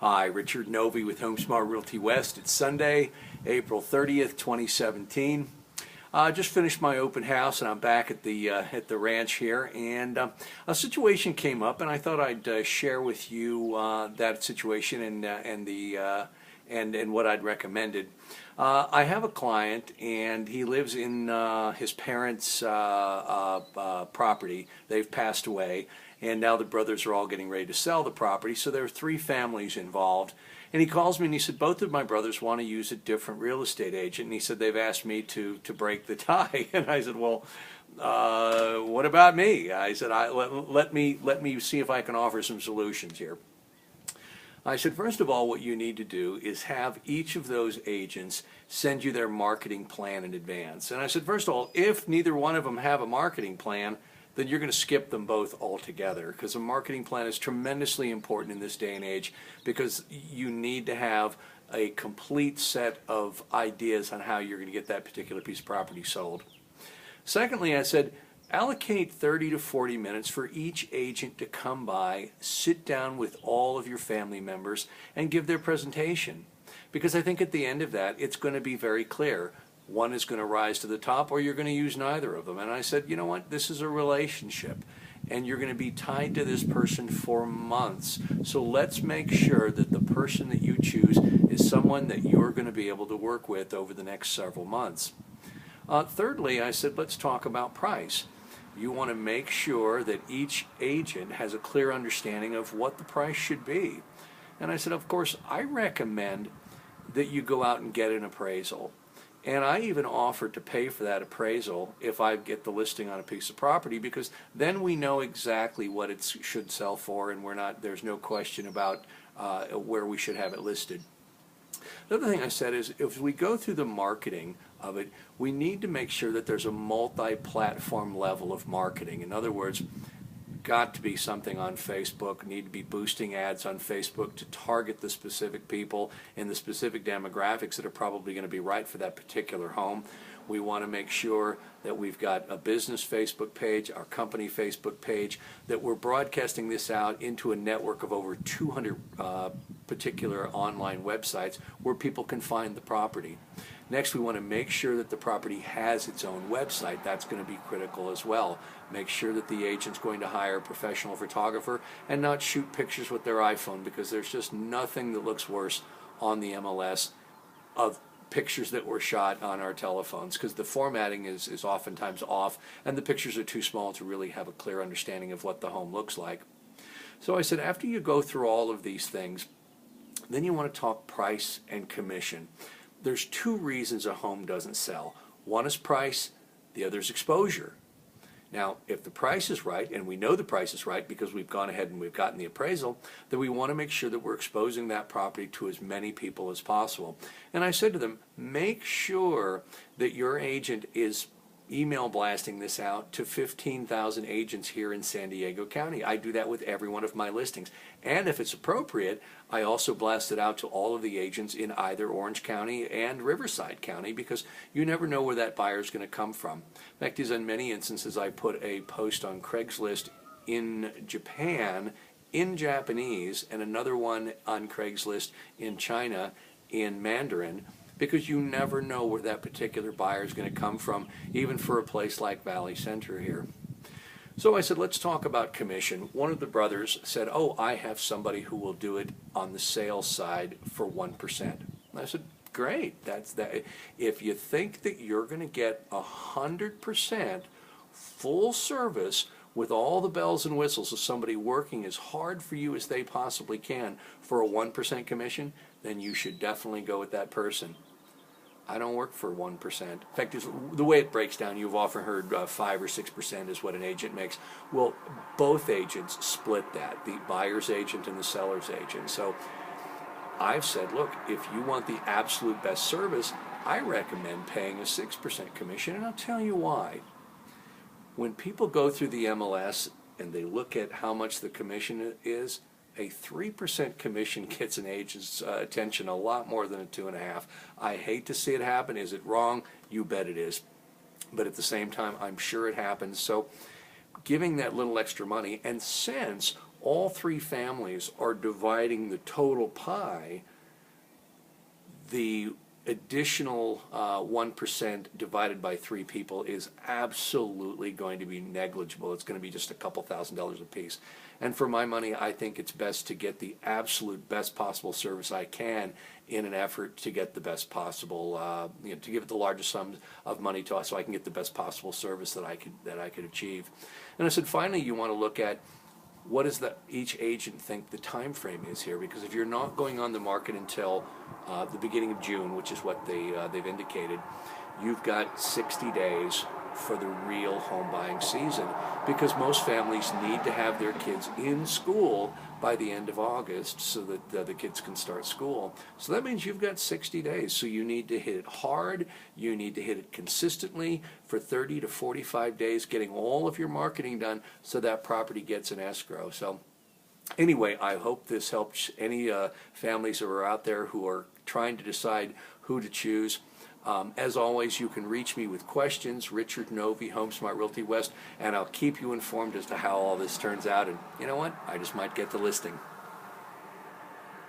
Hi, Richard Novi with HomeSmart Realty West. It's Sunday, April 30th, 2017. Just finished my open house and I'm back at the ranch here, and a situation came up and I thought I'd share with you that situation and what I'd recommended. I have a client and he lives in his parents' property. They've passed away, and now the brothers are all getting ready to sell the property, so there are three families involved. And he calls me and he said, both of my brothers want to use a different real estate agent, and he said they've asked me to break the tie. And I said, well, what about me? I said, let me see if I can offer some solutions here. I said, first of all, what you need to do is have each of those agents send you their marketing plan in advance. And I said, first of all, if neither one of them have a marketing plan, then you're going to skip them both altogether, because a marketing plan is tremendously important in this day and age, because you need to have a complete set of ideas on how you're going to get that particular piece of property sold. Secondly, I said, allocate 30 to 40 minutes for each agent to come by, sit down with all of your family members, and give their presentation. Because I think at the end of that, it's going to be very clear. One is going to rise to the top, or you're going to use neither of them. And I said, you know what, this is a relationship, and you're going to be tied to this person for months. So let's make sure that the person that you choose is someone that you're going to be able to work with over the next several months. Thirdly, I said, let's talk about price. You want to make sure that each agent has a clear understanding of what the price should be. And I said, of course, I recommend that you go out and get an appraisal. And I even offered to pay for that appraisal if I get the listing on a piece of property, because then we know exactly what it should sell for, and there's no question about where we should have it listed. The other thing I said is, if we go through the marketing of it, we need to make sure that there's a multi-platform level of marketing. In other words, got to be something on Facebook, need to be boosting ads on Facebook to target the specific people and the specific demographics that are probably going to be right for that particular home. We want to make sure that we've got a business Facebook page, our company Facebook page, that we're broadcasting this out into a network of over 200 particular online websites where people can find the property. Next, we want to make sure that the property has its own website. That's going to be critical as well. Make sure that the agent's going to hire a professional photographer and not shoot pictures with their iPhone, because there's just nothing that looks worse on the MLS of pictures that were shot on our telephones, because the formatting is oftentimes off and the pictures are too small to really have a clear understanding of what the home looks like. So I said, after you go through all of these things, then you want to talk price and commission. There's two reasons a home doesn't sell. One is price, the other is exposure. Now, if the price is right, and we know the price is right because we've gone ahead and we've gotten the appraisal, then we want to make sure that we're exposing that property to as many people as possible. And I said to them, make sure that your agent is email blasting this out to 15,000 agents here in San Diego County. I do that with every one of my listings. And if it's appropriate, I also blast it out to all of the agents in either Orange County and Riverside County, because you never know where that buyer is going to come from. In fact, in many instances, I put a post on Craigslist in Japan in Japanese and another one on Craigslist in China in Mandarin, because you never know where that particular buyer is going to come from, even for a place like Valley Center here. So I said, let's talk about commission. One of the brothers said, oh, I have somebody who will do it on the sales side for 1%. And I said, great. That's that. If you think that you're going to get 100% full service with all the bells and whistles of somebody working as hard for you as they possibly can for a 1% commission, then you should definitely go with that person. I don't work for 1%. In fact, the way it breaks down, you've often heard 5 or 6% is what an agent makes. Well, both agents split that, the buyer's agent and the seller's agent. So I've said, look, if you want the absolute best service, I recommend paying a 6% commission, and I'll tell you why. When people go through the MLS and they look at how much the commission is, a 3% commission gets an agent's attention a lot more than a 2.5%. I hate to see it happen. Is it wrong? You bet it is. But at the same time, I'm sure it happens. So giving that little extra money, and since all three families are dividing the total pie, the additional 1% divided by three people is absolutely going to be negligible. It's going to be just a couple $1,000s a piece. And for my money, I think it's best to get the absolute best possible service I can in an effort to get the best possible, to give it the largest sum of money to us so I can get the best possible service that I could achieve. And I said, finally, you want to look at what does each agent think the time frame is here? Because if you're not going on the market until the beginning of June, which is what they've indicated, you've got 60 days for the real home buying season, because most families need to have their kids in school by the end of August so that the kids can start school. So that means you've got 60 days. So you need to hit it hard. You need to hit it consistently for 30 to 45 days, getting all of your marketing done so that property gets an escrow. So anyway, I hope this helps any families who are out there who are trying to decide who to choose. As always, you can reach me with questions, Richard Novi, HomeSmart Realty West, and I'll keep you informed as to how all this turns out. And you know what? I just might get the listing.